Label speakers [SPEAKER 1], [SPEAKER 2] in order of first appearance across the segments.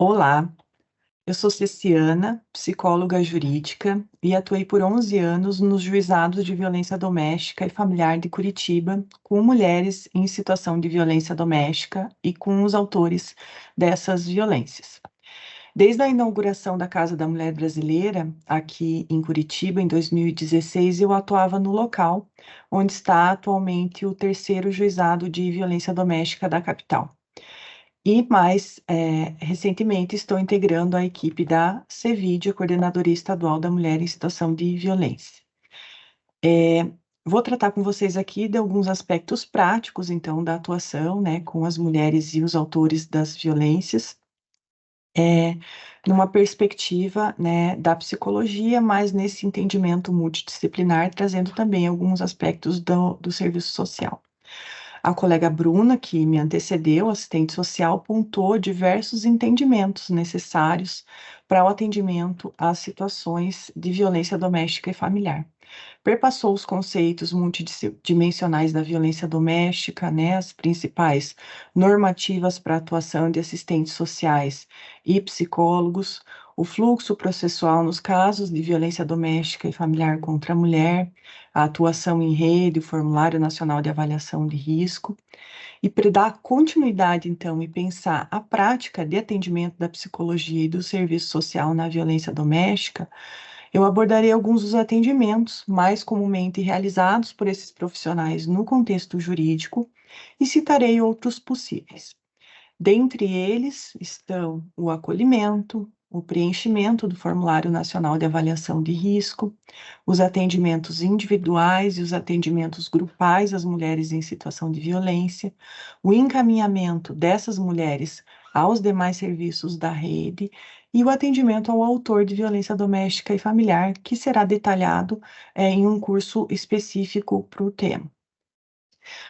[SPEAKER 1] Olá, eu sou Ceciana, psicóloga jurídica e atuei por 11 anos nos juizados de violência doméstica e familiar de Curitiba, com mulheres em situação de violência doméstica e com os autores dessas violências. Desde a inauguração da Casa da Mulher Brasileira, aqui em Curitiba, em 2016, eu atuava no local, onde está atualmente o terceiro juizado de violência doméstica da capital. E mais, recentemente estou integrando a equipe da CEVID, a Coordenadoria Estadual da Mulher em Situação de Violência. Vou tratar com vocês aqui de alguns aspectos práticos, então, da atuação, né, com as mulheres e os autores das violências, numa perspectiva, né, da psicologia, mas nesse entendimento multidisciplinar, trazendo também alguns aspectos do serviço social. A colega Bruna, que me antecedeu, assistente social, pontuou diversos entendimentos necessários para o atendimento às situações de violência doméstica e familiar. Perpassou os conceitos multidimensionais da violência doméstica, né, as principais normativas para a atuação de assistentes sociais e psicólogos, o fluxo processual nos casos de violência doméstica e familiar contra a mulher, a atuação em rede, o Formulário Nacional de Avaliação de Risco, e para dar continuidade, então, e pensar a prática de atendimento da psicologia e do serviço social na violência doméstica, eu abordarei alguns dos atendimentos mais comumente realizados por esses profissionais no contexto jurídico e citarei outros possíveis. Dentre eles estão o acolhimento, o preenchimento do Formulário Nacional de Avaliação de Risco, os atendimentos individuais e os atendimentos grupais às mulheres em situação de violência, o encaminhamento dessas mulheres aos demais serviços da rede e o atendimento ao autor de violência doméstica e familiar, que será detalhado em um curso específico para o tema.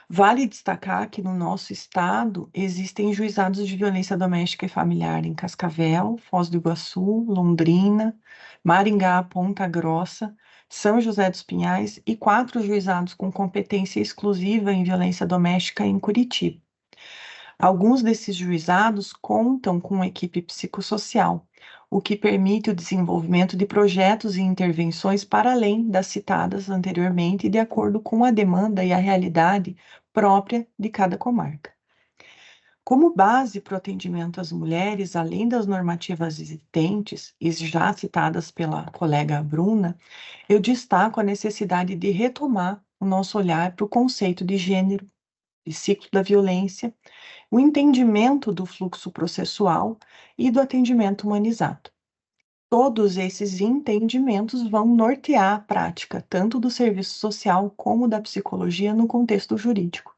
[SPEAKER 1] Vale destacar que no nosso estado existem juizados de violência doméstica e familiar em Cascavel, Foz do Iguaçu, Londrina, Maringá, Ponta Grossa, São José dos Pinhais e 4 juizados com competência exclusiva em violência doméstica em Curitiba. Alguns desses juizados contam com uma equipe psicossocial, o que permite o desenvolvimento de projetos e intervenções para além das citadas anteriormente, de acordo com a demanda e a realidade própria de cada comarca. Como base para o atendimento às mulheres, além das normativas existentes e já citadas pela colega Bruna, eu destaco a necessidade de retomar o nosso olhar para o conceito de gênero, de ciclo da violência, o entendimento do fluxo processual e do atendimento humanizado. Todos esses entendimentos vão nortear a prática tanto do serviço social como da psicologia no contexto jurídico.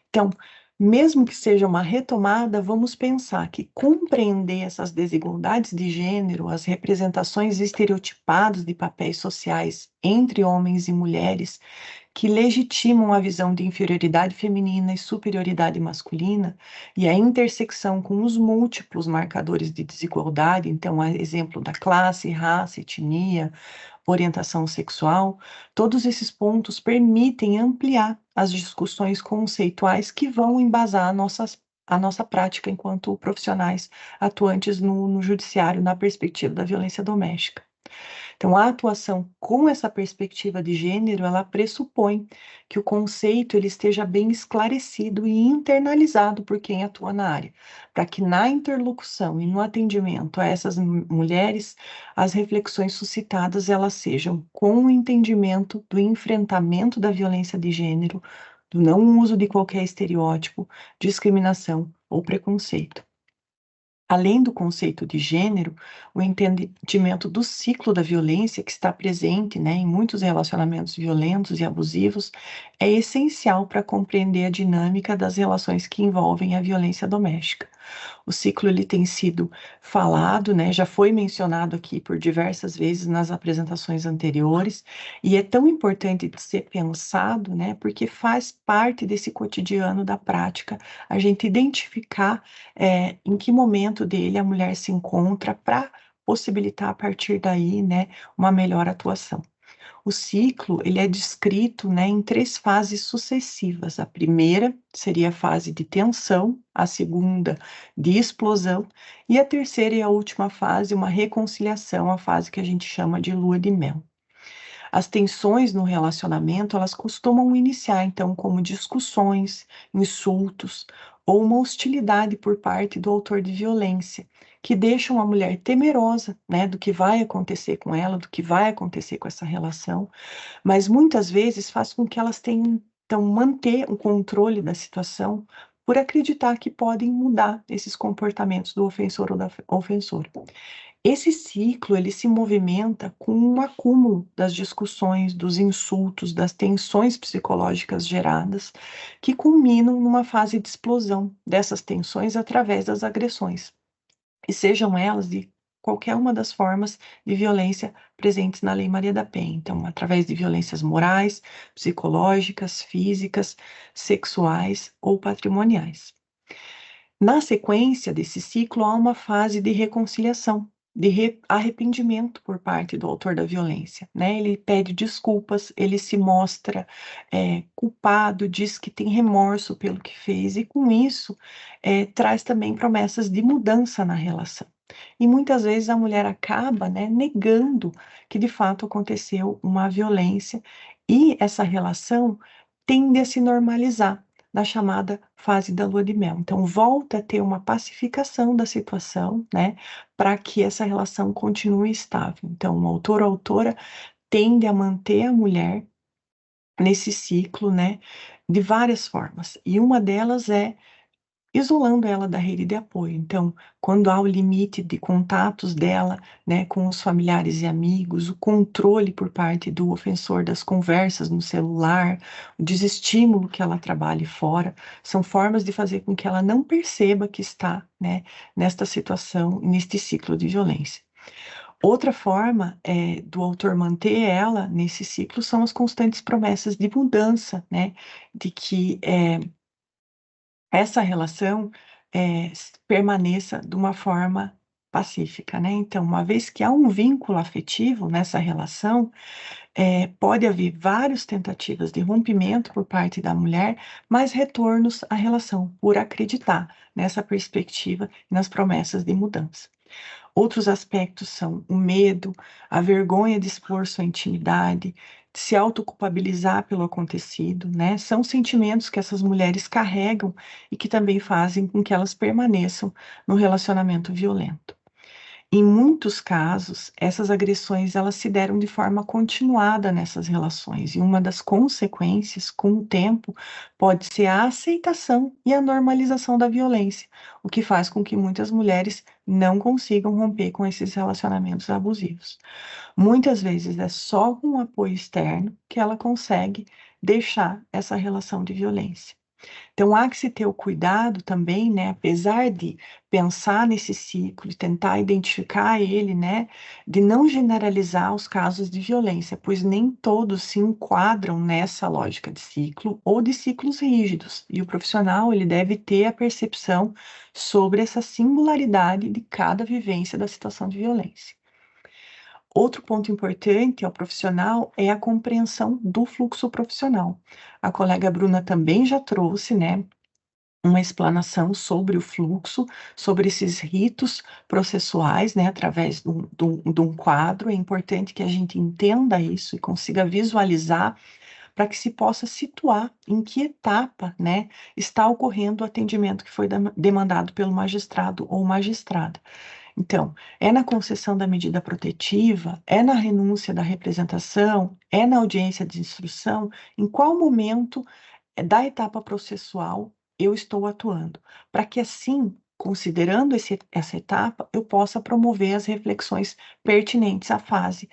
[SPEAKER 1] Então, mesmo que seja uma retomada, vamos pensar que compreender essas desigualdades de gênero, as representações estereotipadas de papéis sociais entre homens e mulheres, que legitimam a visão de inferioridade feminina e superioridade masculina, e a intersecção com os múltiplos marcadores de desigualdade, então, a exemplo da classe, raça, etnia, orientação sexual, todos esses pontos permitem ampliar as discussões conceituais que vão embasar a nossa prática enquanto profissionais atuantes no judiciário na perspectiva da violência doméstica. Então, a atuação com essa perspectiva de gênero, ela pressupõe que o conceito ele esteja bem esclarecido e internalizado por quem atua na área, para que na interlocução e no atendimento a essas mulheres, as reflexões suscitadas elas sejam com o entendimento do enfrentamento da violência de gênero, do não uso de qualquer estereótipo, discriminação ou preconceito. Além do conceito de gênero, o entendimento do ciclo da violência que está presente, né, em muitos relacionamentos violentos e abusivos é essencial para compreender a dinâmica das relações que envolvem a violência doméstica. O ciclo ele tem sido falado, né, já foi mencionado aqui por diversas vezes nas apresentações anteriores, e é tão importante de ser pensado, né, porque faz parte desse cotidiano da prática, a gente identificar em que momento dele a mulher se encontra para possibilitar a partir daí, né, uma melhor atuação. O ciclo, ele é descrito, né, em 3 fases sucessivas. A primeira seria a fase de tensão, a segunda de explosão e a terceira e a última fase, uma reconciliação, a fase que a gente chama de lua de mel. As tensões no relacionamento, elas costumam iniciar, então, como discussões, insultos ou uma hostilidade por parte do autor de violência, que deixam a mulher temerosa, né, do que vai acontecer com ela, do que vai acontecer com essa relação, mas muitas vezes faz com que elas tenham, então, manter o controle da situação por acreditar que podem mudar esses comportamentos do ofensor ou da ofensora. Esse ciclo, ele se movimenta com um acúmulo das discussões, dos insultos, das tensões psicológicas geradas, que culminam numa fase de explosão dessas tensões através das agressões, e sejam elas de qualquer uma das formas de violência presentes na Lei Maria da Penha. Então, através de violências morais, psicológicas, físicas, sexuais ou patrimoniais. Na sequência desse ciclo, há uma fase de reconciliação, de arrependimento por parte do autor da violência, né? Ele pede desculpas, ele se mostra culpado, diz que tem remorso pelo que fez, e com isso traz também promessas de mudança na relação. E muitas vezes a mulher acaba, né, negando que de fato aconteceu uma violência, e essa relação tende a se normalizar na chamada fase da lua de mel. Então, volta a ter uma pacificação da situação, né, para que essa relação continue estável. Então, o autor ou autora tende a manter a mulher nesse ciclo, né, de várias formas. E uma delas é isolando ela da rede de apoio. Então, quando há o limite de contatos dela, né, com os familiares e amigos, o controle por parte do ofensor das conversas no celular, o desestímulo que ela trabalhe fora, são formas de fazer com que ela não perceba que está, né, nesta situação, neste ciclo de violência. Outra forma do autor manter ela nesse ciclo são as constantes promessas de mudança, né, de que essa relação permaneça de uma forma pacífica, né. Então, uma vez que há um vínculo afetivo nessa relação, pode haver várias tentativas de rompimento por parte da mulher, mas retornos à relação, por acreditar nessa perspectiva e nas promessas de mudança. Outros aspectos são o medo, a vergonha de expor sua intimidade, de se autoculpabilizar pelo acontecido, né? São sentimentos que essas mulheres carregam e que também fazem com que elas permaneçam no relacionamento violento. Em muitos casos, essas agressões elas se deram de forma continuada nessas relações, e uma das consequências, com o tempo, pode ser a aceitação e a normalização da violência, o que faz com que muitas mulheres não consigam romper com esses relacionamentos abusivos. Muitas vezes é só com o apoio externo que ela consegue deixar essa relação de violência. Então, há que se ter o cuidado também, né, apesar de pensar nesse ciclo e tentar identificar ele, né, de não generalizar os casos de violência, pois nem todos se enquadram nessa lógica de ciclo ou de ciclos rígidos. E o profissional, ele deve ter a percepção sobre essa singularidade de cada vivência da situação de violência. Outro ponto importante ao profissional é a compreensão do fluxo profissional. A colega Bruna também já trouxe, né, uma explanação sobre o fluxo, sobre esses ritos processuais, né, através de um quadro. É importante que a gente entenda isso e consiga visualizar para que se possa situar em que etapa, né, está ocorrendo o atendimento que foi demandado pelo magistrado ou magistrada. Então, é na concessão da medida protetiva, é na renúncia da representação, é na audiência de instrução, em qual momento da etapa processual eu estou atuando, para que assim, considerando essa etapa, eu possa promover as reflexões pertinentes à fase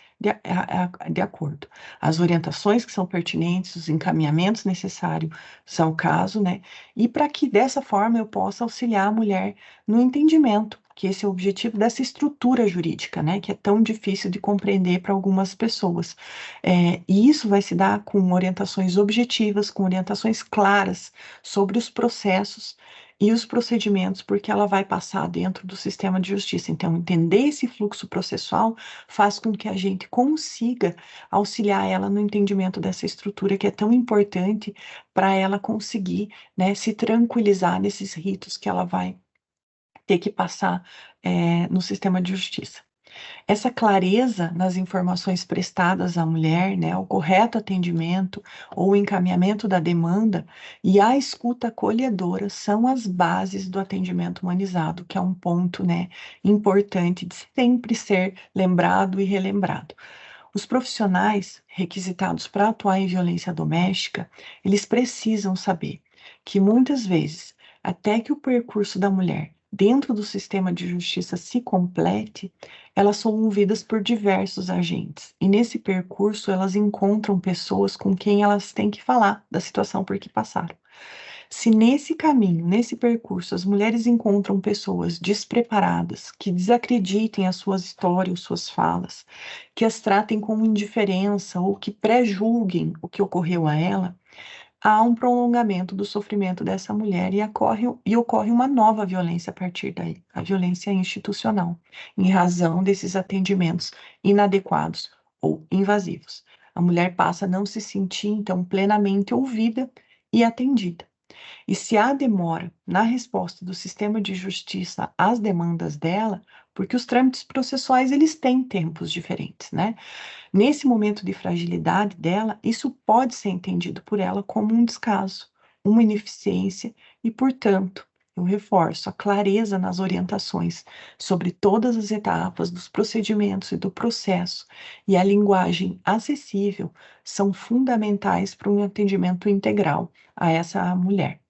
[SPEAKER 1] de acordo. As orientações que são pertinentes, os encaminhamentos necessários ao caso, né? E para que dessa forma eu possa auxiliar a mulher no entendimento, que esse é o objetivo dessa estrutura jurídica, né? Que é tão difícil de compreender para algumas pessoas. E isso vai se dar com orientações objetivas, com orientações claras sobre os processos e os procedimentos, porque ela vai passar dentro do sistema de justiça. Então, entender esse fluxo processual faz com que a gente consiga auxiliar ela no entendimento dessa estrutura que é tão importante para ela conseguir, né, se tranquilizar nesses ritos que ela vai ter que passar, no sistema de justiça. Essa clareza nas informações prestadas à mulher, né, o correto atendimento ou o encaminhamento da demanda e a escuta acolhedora são as bases do atendimento humanizado, que é um ponto, né, importante de sempre ser lembrado e relembrado. Os profissionais requisitados para atuar em violência doméstica, eles precisam saber que muitas vezes, até que o percurso da mulher dentro do sistema de justiça se complete, elas são movidas por diversos agentes. E nesse percurso, elas encontram pessoas com quem elas têm que falar da situação por que passaram. Se nesse caminho, nesse percurso, as mulheres encontram pessoas despreparadas, que desacreditem as suas histórias, suas falas, que as tratem com indiferença ou que pré-julguem o que ocorreu a ela, há um prolongamento do sofrimento dessa mulher e ocorre uma nova violência a partir daí, a violência institucional, em razão desses atendimentos inadequados ou invasivos. A mulher passa a não se sentir, então, plenamente ouvida e atendida. E se há demora na resposta do sistema de justiça às demandas dela, porque os trâmites processuais eles têm tempos diferentes, né? Nesse momento de fragilidade dela, isso pode ser entendido por ela como um descaso, uma ineficiência e, portanto, eu reforço a clareza nas orientações sobre todas as etapas dos procedimentos e do processo e a linguagem acessível são fundamentais para um atendimento integral a essa mulher.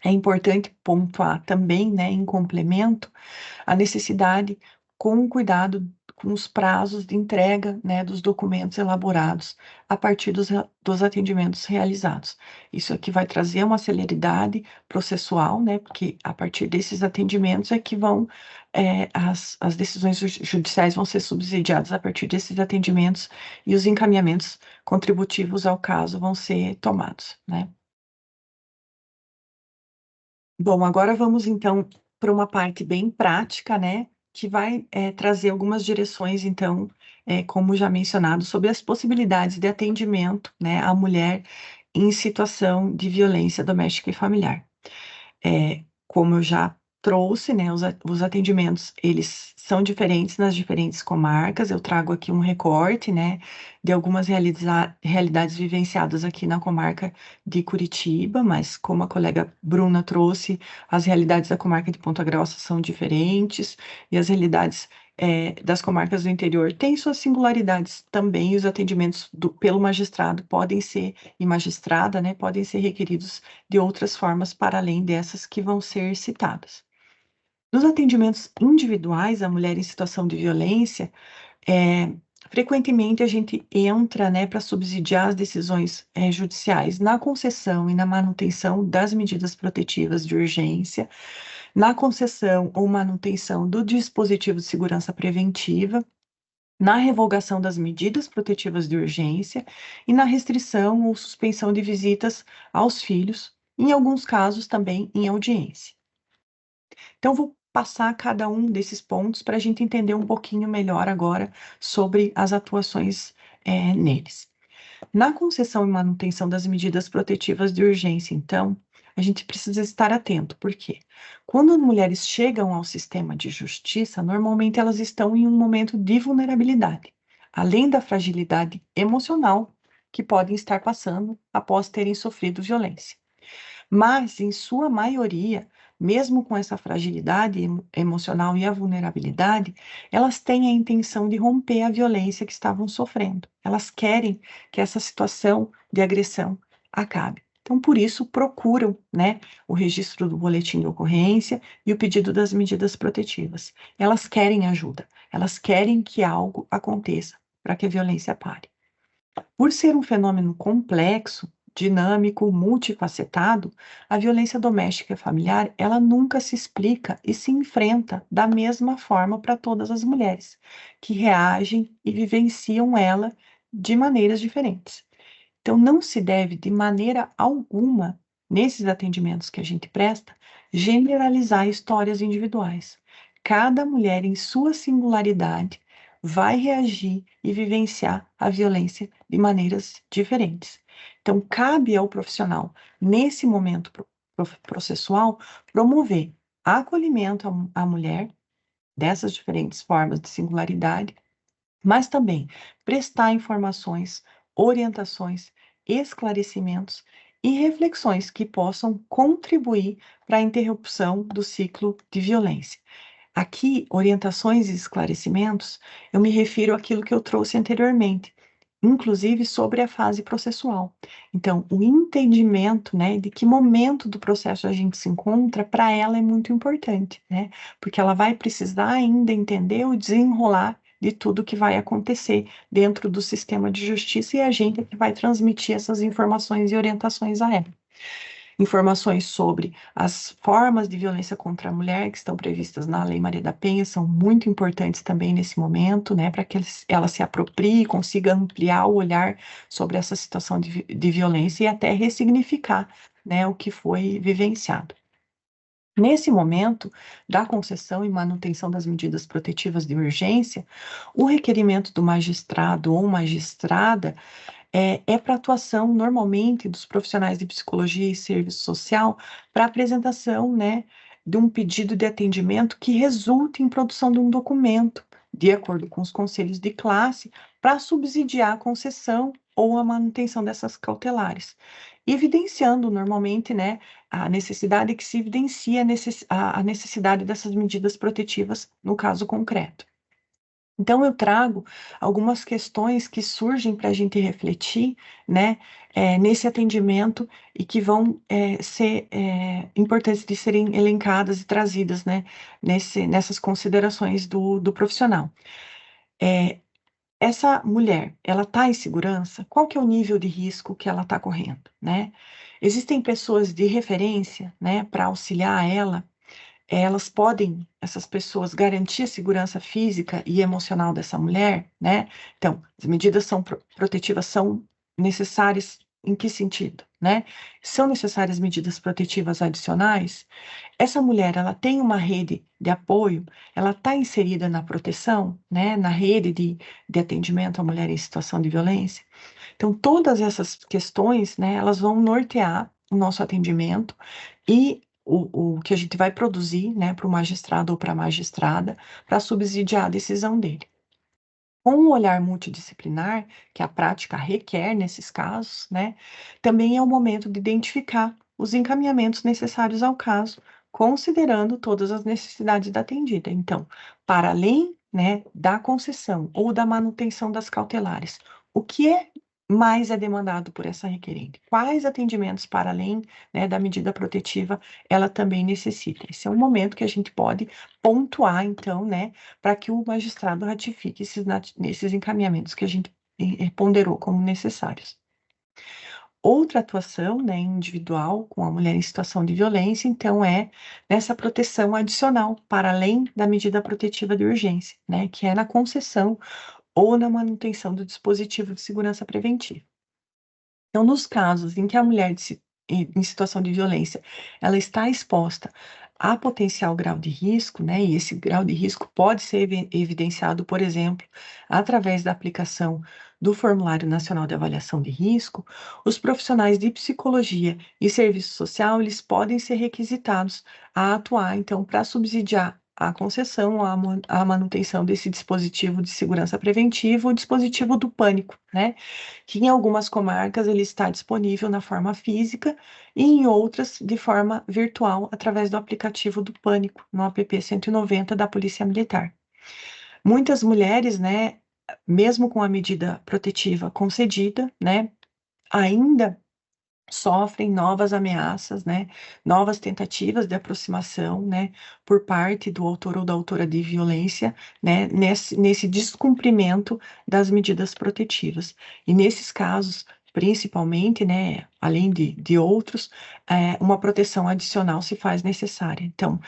[SPEAKER 1] É importante pontuar também, né, em complemento, a necessidade com o cuidado com os prazos de entrega, né, dos documentos elaborados a partir dos atendimentos realizados. Isso aqui vai trazer uma celeridade processual, né, porque a partir desses atendimentos é que vão, as decisões judiciais vão ser subsidiadas a partir desses atendimentos e os encaminhamentos contributivos ao caso vão ser tomados, né. Bom, agora vamos então para uma parte bem prática, né, que vai, trazer algumas direções então, como já mencionado, sobre as possibilidades de atendimento, né, à mulher em situação de violência doméstica e familiar. Como eu já trouxe, né, os atendimentos, eles são diferentes nas diferentes comarcas. Eu trago aqui um recorte, né, de algumas realidades vivenciadas aqui na comarca de Curitiba, mas como a colega Bruna trouxe, as realidades da comarca de Ponta Grossa são diferentes e as realidades, das comarcas do interior têm suas singularidades também, e os atendimentos pelo magistrado podem ser e magistrada, né, podem ser requeridos de outras formas para além dessas que vão ser citadas. Nos atendimentos individuais à mulher em situação de violência, frequentemente a gente entra, né, para subsidiar as decisões, judiciais na concessão e na manutenção das medidas protetivas de urgência, na concessão ou manutenção do dispositivo de segurança preventiva, na revogação das medidas protetivas de urgência e na restrição ou suspensão de visitas aos filhos, em alguns casos também em audiência. Então, vou passar cada um desses pontos para a gente entender um pouquinho melhor agora sobre as atuações, neles. Na concessão e manutenção das medidas protetivas de urgência, então, a gente precisa estar atento, porque quando as mulheres chegam ao sistema de justiça, normalmente elas estão em um momento de vulnerabilidade, além da fragilidade emocional que podem estar passando após terem sofrido violência. Mas, em sua maioria, mesmo com essa fragilidade emocional e a vulnerabilidade, elas têm a intenção de romper a violência que estavam sofrendo. Elas querem que essa situação de agressão acabe. Então, por isso, procuram, né, o registro do boletim de ocorrência e o pedido das medidas protetivas. Elas querem ajuda, elas querem que algo aconteça para que a violência pare. Por ser um fenômeno complexo, dinâmico, multifacetado, a violência doméstica e familiar, ela nunca se explica e se enfrenta da mesma forma para todas as mulheres, que reagem e vivenciam ela de maneiras diferentes. Então, não se deve, de maneira alguma, nesses atendimentos que a gente presta, generalizar histórias individuais. Cada mulher, em sua singularidade, vai reagir e vivenciar a violência de maneiras diferentes. Então, cabe ao profissional, nesse momento processual, promover acolhimento à mulher dessas diferentes formas de singularidade, mas também prestar informações, orientações, esclarecimentos e reflexões que possam contribuir para a interrupção do ciclo de violência. Aqui, orientações e esclarecimentos, eu me refiro àquilo que eu trouxe anteriormente, inclusive sobre a fase processual. Então, o entendimento, né, de que momento do processo a gente se encontra, para ela é muito importante, né, porque ela vai precisar ainda entender o desenrolar de tudo que vai acontecer dentro do sistema de justiça e a gente é que vai transmitir essas informações e orientações a ela. Informações sobre as formas de violência contra a mulher que estão previstas na Lei Maria da Penha são muito importantes também nesse momento, né, para que ela se aproprie e consiga ampliar o olhar sobre essa situação de violência e até ressignificar, né, o que foi vivenciado. Nesse momento da concessão e manutenção das medidas protetivas de urgência, o requerimento do magistrado ou magistrada é para atuação normalmente dos profissionais de psicologia e serviço social para apresentação, né, de um pedido de atendimento que resulte em produção de um documento, de acordo com os conselhos de classe, para subsidiar a concessão ou a manutenção dessas cautelares, evidenciando normalmente, né, a necessidade que se evidencia a necessidade dessas medidas protetivas no caso concreto. Então, eu trago algumas questões que surgem para a gente refletir, né, nesse atendimento e que vão ser importantes de serem elencadas e trazidas, né, nessas considerações do profissional. Essa mulher, ela está em segurança? Qual que é o nível de risco que ela está correndo, né? Existem pessoas de referência, né, para auxiliar ela, elas podem, essas pessoas, garantir a segurança física e emocional dessa mulher, né? Então, as medidas protetivas são necessárias em que sentido, né? São necessárias medidas protetivas adicionais? Essa mulher, ela tem uma rede de apoio, ela está inserida na proteção, né? Na rede de atendimento à mulher em situação de violência? Então, todas essas questões, né, elas vão nortear o nosso atendimento e o que a gente vai produzir, né, para o magistrado ou para a magistrada, para subsidiar a decisão dele. Com um olhar multidisciplinar, que a prática requer nesses casos, né, também é o momento de identificar os encaminhamentos necessários ao caso, considerando todas as necessidades da atendida. Então, para além, né, da concessão ou da manutenção das cautelares, o que mais é demandado por essa requerente? Quais atendimentos para além, né, da medida protetiva ela também necessita? Esse é um momento que a gente pode pontuar, então, né, para que o magistrado ratifique esses encaminhamentos que a gente ponderou como necessários. Outra atuação, né, individual com a mulher em situação de violência, então, é nessa proteção adicional, para além da medida protetiva de urgência, né, que é na concessão ou na manutenção do dispositivo de segurança preventiva. Então, nos casos em que a mulher em situação de violência, ela está exposta a potencial grau de risco, né, e esse grau de risco pode ser evidenciado, por exemplo, através da aplicação do Formulário Nacional de Avaliação de Risco, os profissionais de psicologia e serviço social, eles podem ser requisitados a atuar, então, para subsidiar a concessão ou a manutenção desse dispositivo de segurança preventiva, o dispositivo do pânico, né, que em algumas comarcas ele está disponível na forma física e em outras de forma virtual através do aplicativo do Pânico, no app 190 da Polícia Militar. Muitas mulheres, né, mesmo com a medida protetiva concedida, né, ainda sofrem novas ameaças, né, novas tentativas de aproximação, né, por parte do autor ou da autora de violência, né, nesse descumprimento das medidas protetivas. E nesses casos, principalmente, né, além de outros, uma proteção adicional se faz necessária. Então,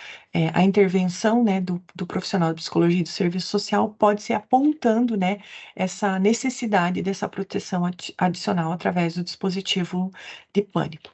[SPEAKER 1] a intervenção, né, do profissional de psicologia e do serviço social pode ser apontando, né, essa necessidade dessa proteção adicional através do dispositivo de pânico.